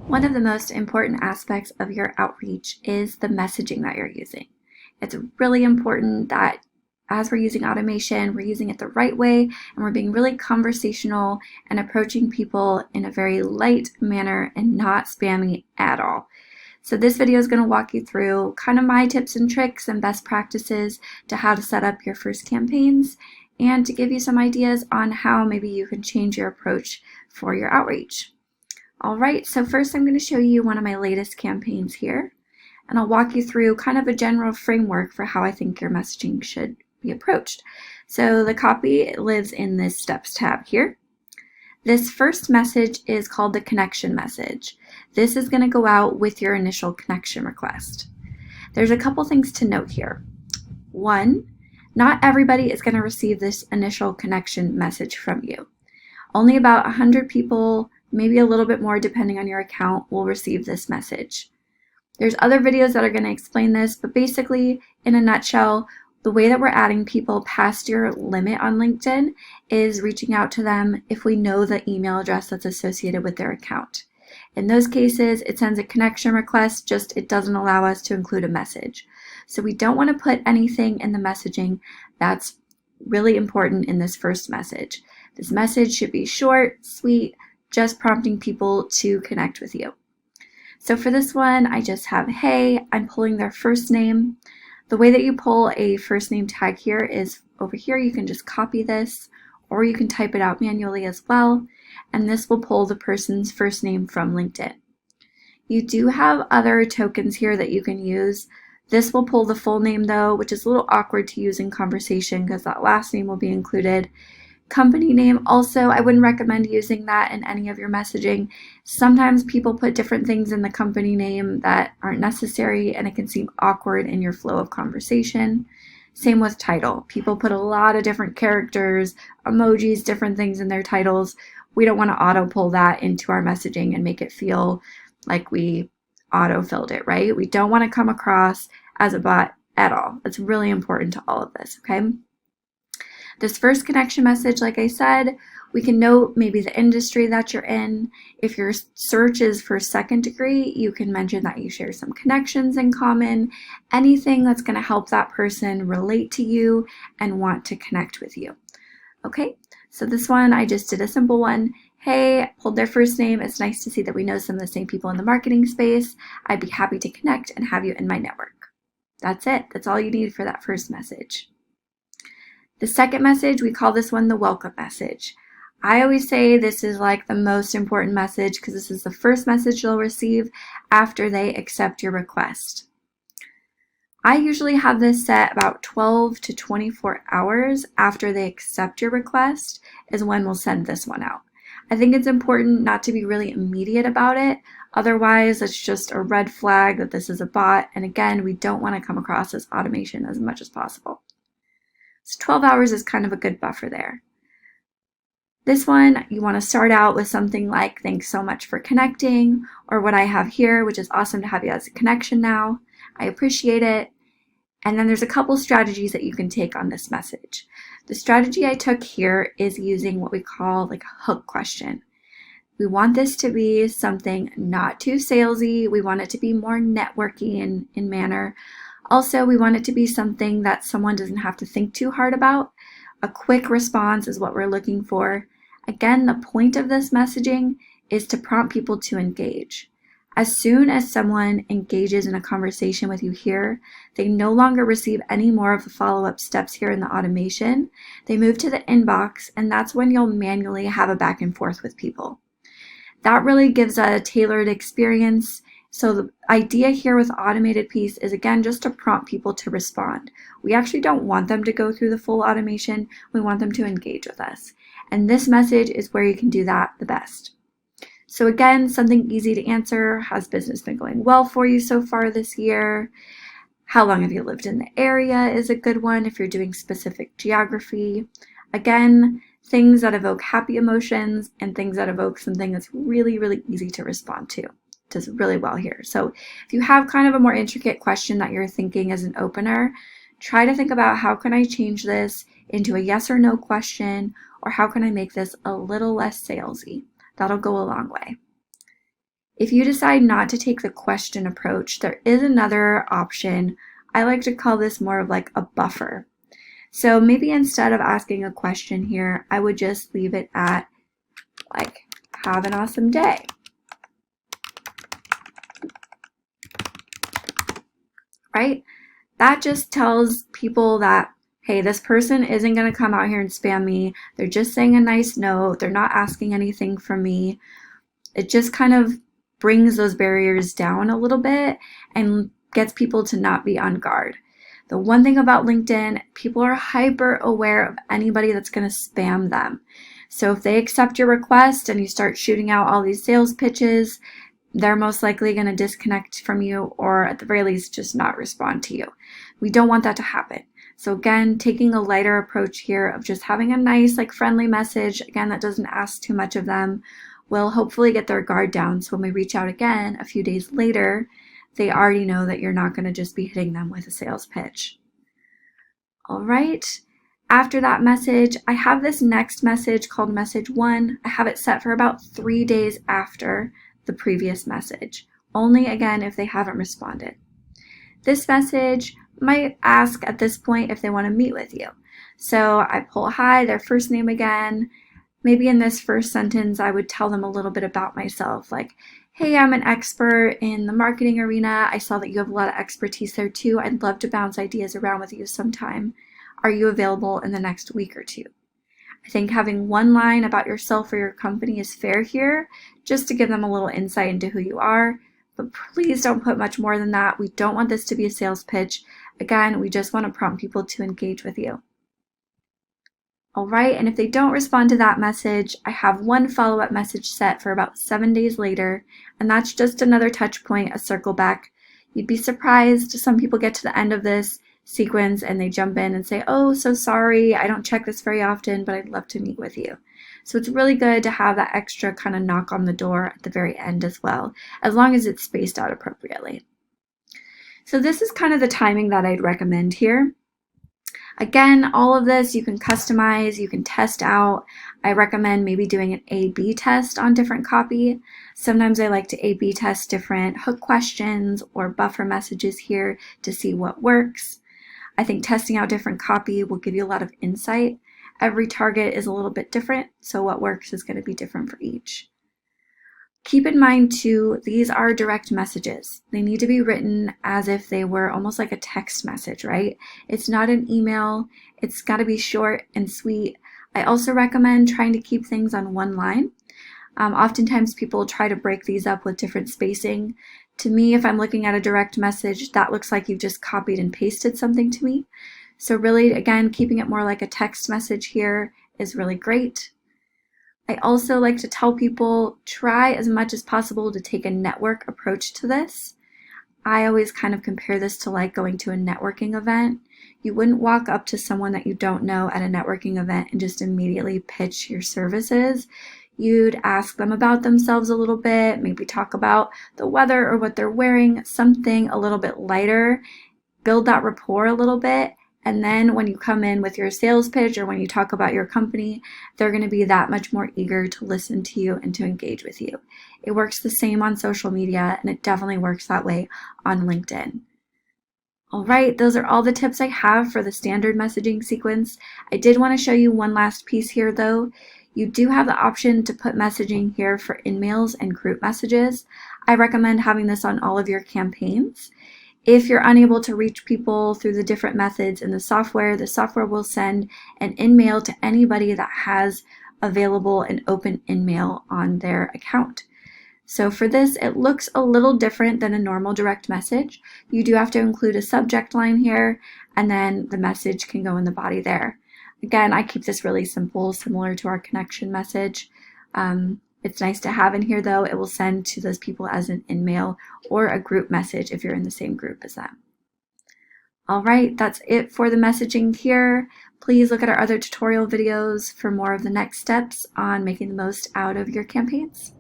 One of the most important aspects of your outreach is the messaging that you're using. It's really important that as we're using automation, we're using it the right way and we're being really conversational and approaching people in a very light manner and not spammy at all. So this video is going to walk you through kind of my tips and tricks and best practices to how to set up your first campaigns and to give you some ideas on how maybe you can change your approach for your outreach. Alright, so first I'm going to show you one of my latest campaigns here, and I'll walk you through kind of a general framework for how I think your messaging should be approached. So the copy lives in this Steps tab here. This first message is called the connection message. This is going to go out with your initial connection request. There's a couple things to note here. One, not everybody is going to receive this initial connection message from you. Only about 100 people, maybe a little bit more depending on your account, will receive this message. There's other videos that are going to explain this, but basically, in a nutshell, the way that we're adding people past your limit on LinkedIn is reaching out to them if we know the email address that's associated with their account. In those cases, it sends a connection request, just it doesn't allow us to include a message. So we don't want to put anything in the messaging that's really important in this first message. This message should be short, sweet, just prompting people to connect with you. So for this one, I just have, hey, I'm pulling their first name. The way that you pull a first name tag here is over here. You can just copy this, or you can type it out manually as well, and this will pull the person's first name from LinkedIn. You do have other tokens here that you can use. This will pull the full name though, which is a little awkward to use in conversation because that last name will be included. Company name also, I wouldn't recommend using that in any of your messaging. Sometimes people put different things in the company name that aren't necessary and it can seem awkward in your flow of conversation. Same with title. People put a lot of different characters, emojis, different things in their titles. We don't want to auto-pull that into our messaging and make it feel like we auto-filled it, right? We don't want to come across as a bot at all. It's really important to all of this, okay? This first connection message, like I said, we can note maybe the industry that you're in. If your search is for second degree, you can mention that you share some connections in common, anything that's going to help that person relate to you and want to connect with you. Okay, so this one, I just did a simple one. Hey, pulled their first name. It's nice to see that we know some of the same people in the marketing space. I'd be happy to connect and have you in my network. That's it. That's all you need for that first message. The second message, we call this one the welcome message. I always say this is like the most important message because this is the first message you'll receive after they accept your request. I usually have this set about 12 to 24 hours after they accept your request is when we'll send this one out. I think it's important not to be really immediate about it. Otherwise, it's just a red flag that this is a bot. And again, we don't want to come across as automation as much as possible. So 12 hours is kind of a good buffer there. This one, you want to start out with something like, thanks so much for connecting, or what I have here, which is awesome to have you as a connection now. I appreciate it. And then there's a couple strategies that you can take on this message. The strategy I took here is using what we call like a hook question. We want this to be something not too salesy. We want it to be more networky in manner. Also, we want it to be something that someone doesn't have to think too hard about. A quick response is what we're looking for. Again, the point of this messaging is to prompt people to engage. As soon as someone engages in a conversation with you here, they no longer receive any more of the follow-up steps here in the automation. They move to the inbox, and that's when you'll manually have a back and forth with people. That really gives a tailored experience. So the idea here with the automated piece is, again, just to prompt people to respond. We actually don't want them to go through the full automation. We want them to engage with us. And this message is where you can do that the best. So again, something easy to answer. Has business been going well for you so far this year? How long have you lived in the area is a good one if you're doing specific geography. Again, things that evoke happy emotions and things that evoke something that's really, really easy to respond to. Does really well here. So if you have kind of a more intricate question that you're thinking as an opener, try to think about how can I change this into a yes or no question, or how can I make this a little less salesy? That'll go a long way. If you decide not to take the question approach, there is another option. I like to call this more of like a buffer. So maybe instead of asking a question here, I would just leave it at like, have an awesome day. Right? That just tells people that, hey, this person isn't going to come out here and spam me. They're just saying a nice note. They're not asking anything from me. It just kind of brings those barriers down a little bit and gets people to not be on guard. The one thing about LinkedIn, people are hyper aware of anybody that's going to spam them. So if they accept your request and you start shooting out all these sales pitches, they're most likely going to disconnect from you, or at the very least just not respond to you. We don't want that to happen. So again, taking a lighter approach here of just having a nice, like, friendly message, again, that doesn't ask too much of them, will hopefully get their guard down. So when we reach out again a few days later, they already know that you're not going to just be hitting them with a sales pitch. All right. After that message, I have this next message called message 1. I have it set for about 3 days after the previous message, only again if they haven't responded. This message might ask at this point if they want to meet with you. So I pull hi, their first name again. Maybe in this first sentence, I would tell them a little bit about myself, like, hey, I'm an expert in the marketing arena. I saw that you have a lot of expertise there too. I'd love to bounce ideas around with you sometime. Are you available in the next week or two? I think having one line about yourself or your company is fair here, just to give them a little insight into who you are. But please don't put much more than that. We don't want this to be a sales pitch. Again, we just want to prompt people to engage with you. All right, and if they don't respond to that message, I have one follow-up message set for about 7 days later, and that's just another touch point, a circle back. You'd be surprised, some people get to the end of this sequence and they jump in and say, oh, so sorry, I don't check this very often, but I'd love to meet with you. So it's really good to have that extra kind of knock on the door at the very end as well, as long as it's spaced out appropriately. So this is kind of the timing that I'd recommend here. Again, all of this you can customize, you can test out. I recommend maybe doing an A/B test on different copy. Sometimes I like to A/B test different hook questions or buffer messages here to see what works. I think testing out different copy will give you a lot of insight. Every target is a little bit different, so what works is going to be different for each. Keep in mind too, these are direct messages. They need to be written as if they were almost like a text message, right? It's not an email. It's got to be short and sweet. I also recommend trying to keep things on one line. Oftentimes people try to break these up with different spacing. To me, if I'm looking at a direct message, that looks like you've just copied and pasted something to me. So really, again, keeping it more like a text message here is really great. I also like to tell people, try as much as possible to take a network approach to this. I always kind of compare this to like going to a networking event. You wouldn't walk up to someone that you don't know at a networking event and just immediately pitch your services. You'd ask them about themselves a little bit, maybe talk about the weather or what they're wearing, something a little bit lighter, build that rapport a little bit. And then when you come in with your sales pitch or when you talk about your company, they're going to be that much more eager to listen to you and to engage with you. It works the same on social media, and it definitely works that way on LinkedIn. All right, those are all the tips I have for the standard messaging sequence. I did want to show you one last piece here though. You do have the option to put messaging here for InMails and group messages. I recommend having this on all of your campaigns. If you're unable to reach people through the different methods in the software will send an InMail to anybody that has available an open InMail on their account. So for this, it looks a little different than a normal direct message. You do have to include a subject line here, and then the message can go in the body there. Again, I keep this really simple, similar to our connection message. It's nice to have in here though. It will send to those people as an InMail or a group message if you're in the same group as them. All right, that's it for the messaging here. Please look at our other tutorial videos for more of the next steps on making the most out of your campaigns.